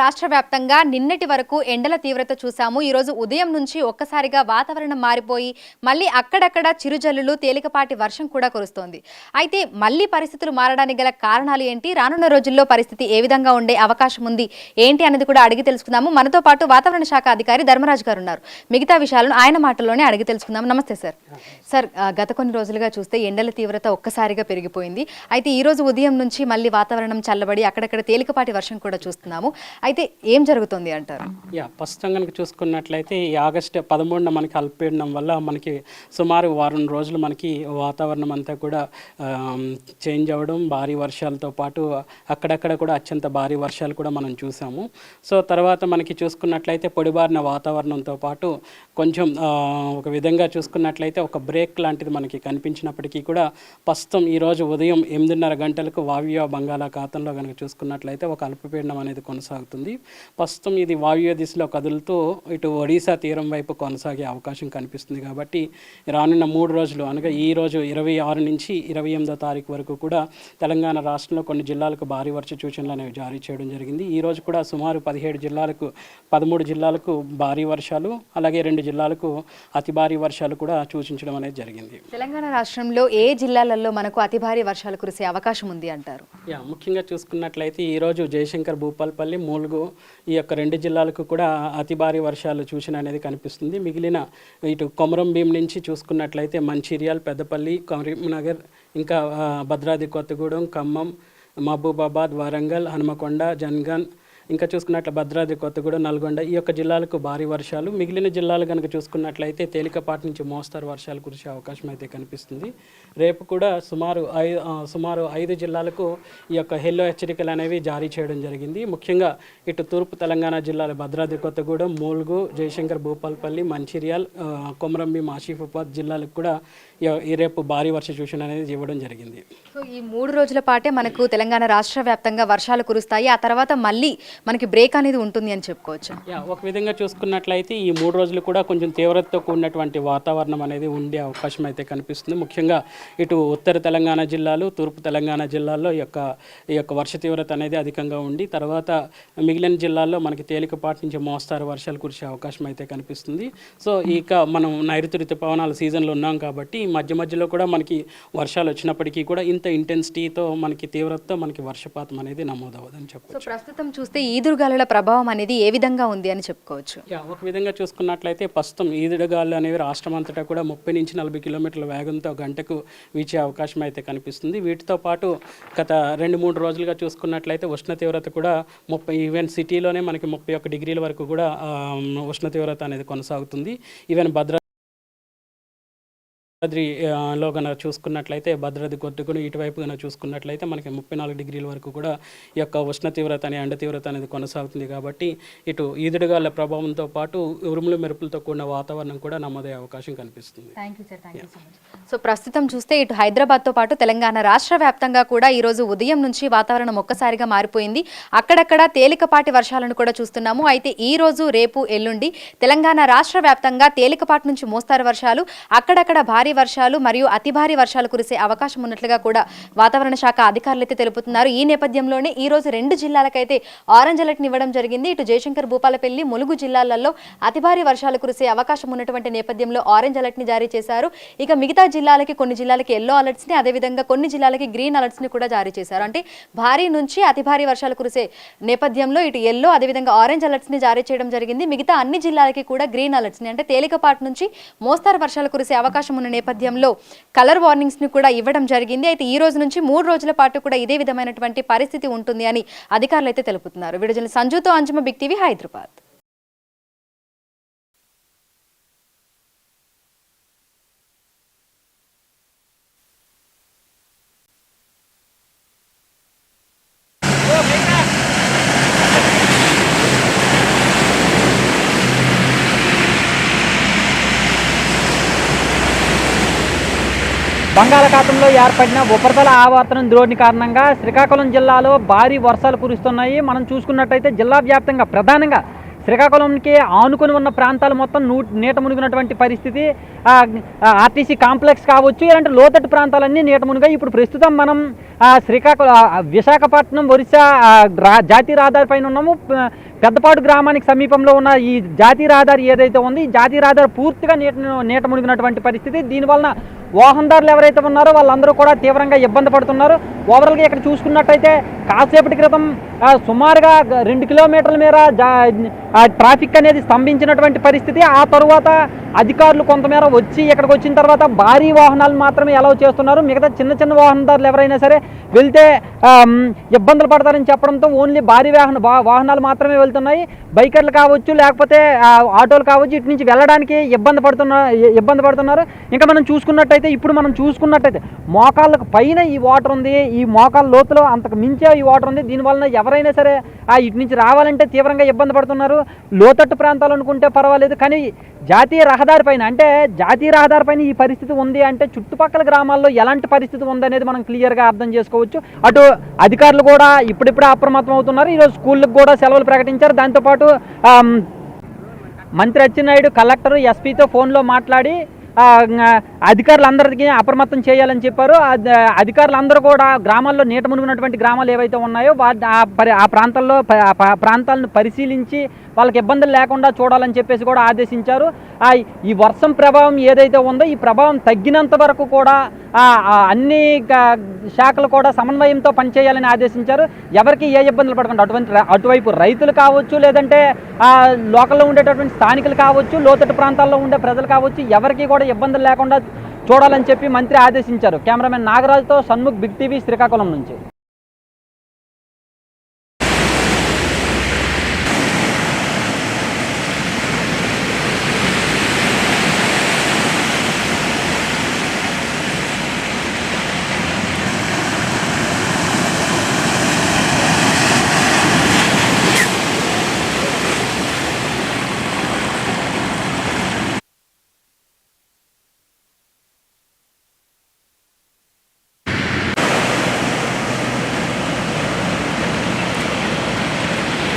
రాష్ట్ర వ్యాప్తంగా నిన్నటి వరకు ఎండల తీవ్రత చూసాము. ఈరోజు ఉదయం నుంచి ఒక్కసారిగా వాతావరణం మారిపోయి మళ్ళీ అక్కడక్కడ చిరుజల్లులు తేలికపాటి వర్షం కూడా కురుస్తోంది. అయితే మళ్ళీ పరిస్థితులు మారడానికి గల కారణాలు ఏంటి, రానున్న రోజుల్లో పరిస్థితి ఏ విధంగా ఉండే అవకాశం ఉంది ఏంటి అనేది కూడా అడిగి తెలుసుకుందాము. మనతో పాటు వాతావరణ శాఖ అధికారి ధర్మరాజు గారు ఉన్నారు. మిగతా విషయాలను ఆయన మాటల్లోనే అడిగి తెలుసుకుందాం. నమస్తే సార్. సార్, గత కొన్ని రోజులుగా చూస్తే ఎండల తీవ్రత ఒక్కసారిగా పెరిగిపోయింది. అయితే ఈ రోజు ఉదయం నుంచి మళ్ళీ వాతావరణం చల్లబడి అక్కడక్కడ తేలికపాటి వర్షం కూడా చూస్తున్నాము. అయితే ఏం జరుగుతుంది అంటారు? ప్రస్తుతం కనుక చూసుకున్నట్లయితే ఈ ఆగస్టు 13న మనకి అల్పపీడనం వల్ల మనకి సుమారు వారం రోజులు మనకి వాతావరణం అంతా కూడా చేంజ్ అవ్వడం, భారీ వర్షాలతో పాటు అక్కడక్కడ కూడా అత్యంత భారీ వర్షాలు కూడా మనం చూసాము. సో తర్వాత మనకి చూసుకున్నట్లయితే పొడిబారిన వాతావరణంతో పాటు కొంచెం ఒక విధంగా చూసుకున్నట్లయితే ఒక బ్రేక్ లాంటిది మనకి కనిపించినప్పటికీ కూడా ప్రస్తుతం ఈరోజు ఉదయం 8:30 గంటలకు వాయువ్య బంగాళాఖాతంలో కనుక చూసుకున్నట్లయితే ఒక అల్పపీడనం అనేది కొనసాగుతుంది. ప్రస్తుతం ఇది వాయువ్య దిశలో కదులుతూ ఇటు ఒడిశా తీరం వైపు కొనసాగే అవకాశం కనిపిస్తుంది. కాబట్టి రానున్న 3 రోజులు అనగా ఈ రోజు 26 నుంచి 28వ తారీఖు వరకు కూడా తెలంగాణ రాష్ట్రంలో కొన్ని జిల్లాలకు భారీ వర్ష సూచనలు అనేవి జారీ చేయడం జరిగింది. ఈ రోజు కూడా సుమారు 13 జిల్లాలకు భారీ వర్షాలు, అలాగే 2 జిల్లాలకు అతి భారీ వర్షాలు కూడా సూచించడం అనేది జరిగింది. తెలంగాణ రాష్ట్రంలో ఏ జిల్లాలలో మనకు అతి భారీ వర్షాలు కురిసే అవకాశం ఉంది అంటారు? ముఖ్యంగా చూసుకున్నట్లయితే ఈరోజు జయశంకర్, భూపాలపల్లి, ములుగు ఈ యొక్క 2 జిల్లాలకు కూడా అతి భారీ వర్షాలు సూచన అనేది కనిపిస్తుంది. మిగిలిన ఇటు కొమరం భీం నుంచి చూసుకున్నట్లయితే మంచిర్యాల, పెద్దపల్లి, కరీంనగర్, ఇంకా భద్రాద్రి కొత్తగూడెం, ఖమ్మం, మహబూబాబాద్, వరంగల్, హనుమకొండ, జన్గాన్, ఇంకా చూసుకున్నట్ల భద్రాద్రి కొత్తగూడెం, నల్గొండ ఈ యొక్క జిల్లాలకు భారీ వర్షాలు, మిగిలిన జిల్లాలు కనుక చూసుకున్నట్లయితే తేలికపాటి నుంచి మోస్తరు వర్షాలు కురిసే అవకాశం అయితే కనిపిస్తుంది. రేపు కూడా సుమారు 5 జిల్లాలకు ఈ యొక్క హెల్లో హెచ్చరికలు అనేవి జారీ చేయడం జరిగింది. ముఖ్యంగా ఇటు తూర్పు తెలంగాణ జిల్లాలు భద్రాద్రి కొత్తగూడెం, ములుగు, జయశంకర్, భూపాలపల్లి, మంచిర్యాల్, కొమరంభీం, ఆసిఫాబాద్ జిల్లాలకు కూడా ఈ రేపు భారీ వర్ష సూచన అనేది ఇవ్వడం జరిగింది. సో ఈ 3 రోజుల పాటే మనకు తెలంగాణ రాష్ట్ర వ్యాప్తంగా వర్షాలు కురుస్తాయి. ఆ తర్వాత మళ్ళీ మనకి బ్రేక్ అనేది ఉంటుంది అని చెప్పుకోవచ్చు. ఒక విధంగా చూసుకున్నట్లయితే ఈ 3 రోజులు కూడా కొంచెం తీవ్రతతో కూడినటువంటి వాతావరణం అనేది ఉండే అవకాశం అయితే కనిపిస్తుంది. ముఖ్యంగా ఇటు ఉత్తర తెలంగాణ జిల్లాలు, తూర్పు తెలంగాణ జిల్లాల్లో ఈ యొక్క వర్ష తీవ్రత అనేది అధికంగా ఉండి తర్వాత మిగిలిన జిల్లాల్లో మనకి తేలికపాటి నుంచి మోస్తారు వర్షాలు కురిసే అవకాశం అయితే కనిపిస్తుంది. సో ఇక మనం నైరుతి ఋతుపవనాల సీజన్లో ఉన్నాం కాబట్టి మధ్యలో కూడా మనకి వర్షాలు వచ్చినప్పటికీ కూడా ఇంత ఇంటెన్సిటీతో మనకి తీవ్రతతో మనకి వర్షపాతం అనేది నమోదవదని చెప్పచ్చు. సో ప్రస్తుతం చూస్తే ఈదురుగాలుల ప్రభావం అనేది ఏ విధంగా ఉంది అని చెప్పుకోవచ్చు? ఒక విధంగా చూసుకున్నట్లయితే ప్రస్తుతం ఈదురుగాలు అనేవి రాష్ట్రం అంతటా కూడా 30 నుంచి 40 కిలోమీటర్ల వేగంతో గంటకు వీచే అవకాశం అయితే కనిపిస్తుంది. వీటితో పాటు గత 2-3 రోజులుగా చూసుకున్నట్లయితే ఉష్ణ తీవ్రత కూడా ఈవెన్ సిటీలోనే మనకి 31 డిగ్రీల వరకు కూడా ఉష్ణ తీవ్రత అనేది కొనసాగుతుంది. ఈవెన్ భద్రాద్రిలో కనుక చూసుకున్నట్లయితే భద్రాద్రి కొట్టుకుని ఇటువైపు కనుక చూసుకున్నట్లయితే మనకి 34 డిగ్రీల వరకు కూడా ఈ యొక్క ఉష్ణ తీవ్రత ఎండ తీవ్రత అనేది కొనసాగుతుంది. కాబట్టి ఇటు ఈదురుగాల ప్రభావంతో పాటు ఉరుములు మెరుపులతో కూడిన వాతావరణం కూడా నమోదయ్యే అవకాశం కనిపిస్తుంది. సో ప్రస్తుతం చూస్తే ఇటు హైదరాబాద్తో పాటు తెలంగాణ రాష్ట్ర వ్యాప్తంగా కూడా ఈరోజు ఉదయం నుంచి వాతావరణం ఒక్కసారిగా మారిపోయింది. అక్కడక్కడ తేలికపాటి వర్షాలను కూడా చూస్తున్నాము. అయితే ఈ రోజు, రేపు, ఎల్లుండి తెలంగాణ రాష్ట్ర వ్యాప్తంగా తేలికపాటి నుంచి మోస్తారు వర్షాలు, అక్కడక్కడ భారీ వర్షాలు మరియు అతి భారీ వర్షాలు కురిసే అవకాశం ఉన్నట్లుగా కూడా వాతావరణ శాఖ అధికారులు అయితే తెలుపుతున్నారు. ఈ నేపథ్యంలోనే ఈ రోజు 2 జిల్లాలకైతే ఆరెంజ్ అలర్ట్ ఇవ్వడం జరిగింది. ఇటు జయశంకర్, భూపాలపల్లి, ములుగు జిల్లాలలో అతి భారీ వర్షాలు కురిసే అవకాశం ఉన్నటువంటి నేపథ్యంలో ఆరెంజ్ అలర్ట్ ని జారీ చేశారు. ఇక మిగతా జిల్లాలకి, కొన్ని జిల్లాలకి ఎల్లో అలర్ట్స్ ని, అదేవిధంగా కొన్ని జిల్లాలకి గ్రీన్ అలర్ట్స్ ని కూడా జారీ చేశారు. అంటే భారీ నుంచి అతి భారీ వర్షాలు కురిసే నేపథ్యంలో ఇటు ఎల్లో, అదేవిధంగా ఆరెంజ్ అలర్ట్స్ ని జారీ చేయడం జరిగింది. మిగతా అన్ని జిల్లాలకి కూడా గ్రీన్ అలర్ట్స్ ని, అంటే తేలికపాటి నుంచి మోస్తారు వర్షాలు కురిసే అవకాశం ఉన్న నేపథ్యంలో కలర్ వార్నింగ్స్ ని కూడా ఇవ్వడం జరిగింది. అయితే ఈ రోజు నుంచి 3 రోజుల పాటు కూడా ఇదే విధమైనటువంటి పరిస్థితి ఉంటుంది అని అధికారులు అయితే తెలుపుతున్నారు. వీడియో సంజుతో అంజుమ, బిగ్ టీవీ, హైదరాబాద్. బంగాళాఖాతంలో ఏర్పడిన ఉపరితల ఆవర్తనం ద్రోణి కారణంగా శ్రీకాకుళం జిల్లాలో భారీ వర్షాలు కురుస్తున్నాయి. మనం చూసుకున్నట్టయితే జిల్లా వ్యాప్తంగా ప్రధానంగా శ్రీకాకుళంకి ఆనుకుని ఉన్న ప్రాంతాలు మొత్తం నీట మునిగినటువంటి పరిస్థితి. ఆర్టీసీ కాంప్లెక్స్ కావచ్చు, ఇలాంటి లోతట్టు ప్రాంతాలన్నీ నీట మునిగాయి. ఇప్పుడు ప్రస్తుతం మనం విశాఖపట్నం ఒరిస్సా జాతీయ రహదారి పైన ఉన్నాము. పెద్దపాటు గ్రామానికి సమీపంలో ఉన్న ఈ జాతీయ రహదారి ఏదైతే ఉంది, ఈ జాతీయ రహదారి పూర్తిగా నీట మునిగినటువంటి పరిస్థితి. దీనివలన వాహనదారులు ఎవరైతే ఉన్నారో వాళ్ళందరూ కూడా తీవ్రంగా ఇబ్బంది పడుతున్నారు. ఓవరాల్గా ఇక్కడ చూసుకున్నట్టయితే కాసేపటి క్రితం సుమారుగా 2 కిలోమీటర్ల మేర ట్రాఫిక్ అనేది స్తంభించినటువంటి పరిస్థితి. ఆ తరువాత అధికారులు కొంతమేర వచ్చి ఇక్కడికి వచ్చిన తర్వాత భారీ వాహనాలు మాత్రమే అలౌ చేస్తున్నారు. మిగతా చిన్న చిన్న వాహనదారులు ఎవరైనా సరే వెళ్తే ఇబ్బందులు పడతారని చెప్పడంతో ఓన్లీ భారీ వాహనాలు మాత్రమే వెళ్తున్నాయి. బైకర్లు కావచ్చు, లేకపోతే ఆటోలు కావచ్చు, ఇటు నుంచి వెళ్ళడానికి ఇబ్బంది పడుతున్నారు. ఇంకా మనం చూసుకున్నట్టయితే మోకాళ్ళకు పైన ఈ వాటర్ ఉంది, ఈ మోకాళ్ళ లోతులో అంతకు మించే ఈ వాటర్ ఉంది. దీనివల్ల ఎవరైనా సరే ఇటు నుంచి రావాలంటే తీవ్రంగా ఇబ్బంది పడుతున్నారు. లోతట్టు ప్రాంతాలు అనుకుంటే పర్వాలేదు, కానీ జాతీయ రహదారి పైన ఈ పరిస్థితి ఉంది అంటే చుట్టుపక్కల గ్రామాల్లో ఎలాంటి పరిస్థితి ఉందనేది మనం క్లియర్గా అర్థం చేసుకోవచ్చు. అటు అధికారులు కూడా ఇప్పుడిప్పుడే అప్రమత్తం అవుతున్నారు. ఈరోజు స్కూళ్ళకు కూడా సెలవులు ప్రకటించారు. దాంతోపాటు మంత్రి అచ్చెన్నాయుడు కలెక్టర్ ఎస్పీతో ఫోన్లో మాట్లాడి అధికారులందరికీ అప్రమత్తం చేయాలని చెప్పారు. అధికారులందరూ కూడా గ్రామాల్లో నీట మునిగినటువంటి గ్రామాలు ఏవైతే ఉన్నాయో ఆ ప్రాంతాలను పరిశీలించి వాళ్ళకి ఇబ్బందులు లేకుండా చూడాలని చెప్పేసి కూడా ఆదేశించారు. ఈ వర్షం ప్రభావం ఏదైతే ఉందో ఈ ప్రభావం తగ్గినంత వరకు కూడా అన్ని శాఖలు కూడా సమన్వయంతో పనిచేయాలని ఆదేశించారు. ఎవరికి ఏ ఇబ్బందులు పడకుండా అటువైపు రైతులు కావచ్చు, లేదంటే లోకల్లో ఉండేటటువంటి స్థానికులు కావచ్చు, లోతట్టు ప్రాంతాల్లో ఉండే ప్రజలు కావచ్చు, ఎవరికి కూడా ఇబ్బందులు లేకుండా చూడాలని చెప్పి మంత్రి ఆదేశించారు. కెమెరామెన్ నాగరాజుతో షణ్ముఖ్, బిగ్ టీవీ, శ్రీకాకుళం నుంచి.